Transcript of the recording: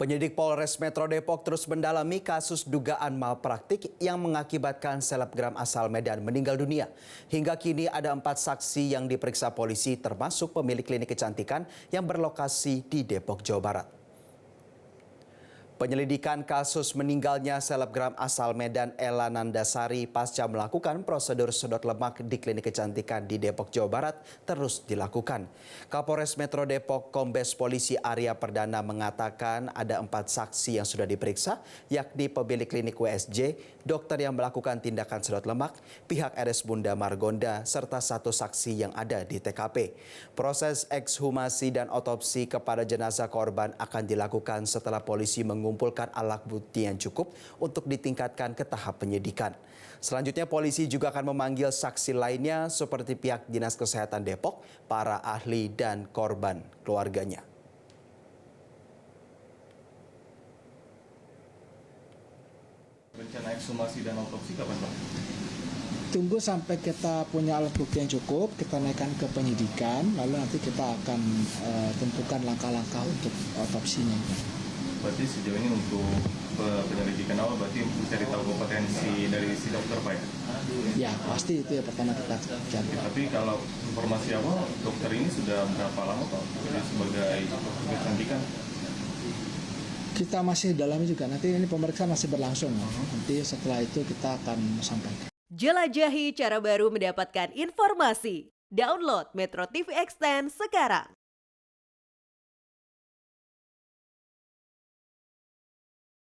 Penyidik Polres Metro Depok terus mendalami kasus dugaan malpraktik yang mengakibatkan selebgram asal Medan meninggal dunia. Hingga kini ada 4 saksi yang diperiksa polisi termasuk pemilik klinik kecantikan yang berlokasi di Depok, Jawa Barat. Penyelidikan kasus meninggalnya selebgram asal Medan Ella Nandasari pasca melakukan prosedur sedot lemak di klinik kecantikan di Depok, Jawa Barat terus dilakukan. Kapolres Metro Depok Kombes Polisi Arya Perdana mengatakan ada 4 saksi yang sudah diperiksa, yakni pemilik klinik WSJ, dokter yang melakukan tindakan sedot lemak, pihak RS Bunda Margonda, serta 1 saksi yang ada di TKP. Proses ekshumasi dan otopsi kepada jenazah korban akan dilakukan setelah polisi mengumpulkan alat bukti yang cukup untuk ditingkatkan ke tahap penyidikan. Selanjutnya polisi juga akan memanggil saksi lainnya seperti pihak Dinas Kesehatan Depok, para ahli dan korban keluarganya. Rencana ekshumasi dan otopsi kapan, Pak? Tunggu sampai kita punya alat bukti yang cukup, kita naikkan ke penyidikan, lalu nanti kita akan tentukan langkah-langkah untuk otopsinya. Berarti sejauh ini untuk penyelidikan awal berarti mencari tahu kompetensi dari si dokter, Pak, ya? Ya, pasti itu yang pertama kita cari. Tapi kalau informasi awal, dokter ini sudah berapa lama, Pak, sebagai dokter kecantikan? Kita masih dalami juga, nanti ini pemeriksaan masih berlangsung. Nanti setelah itu kita akan sampaikan. Jelajahi cara baru mendapatkan informasi. Download Metro TV Extend sekarang.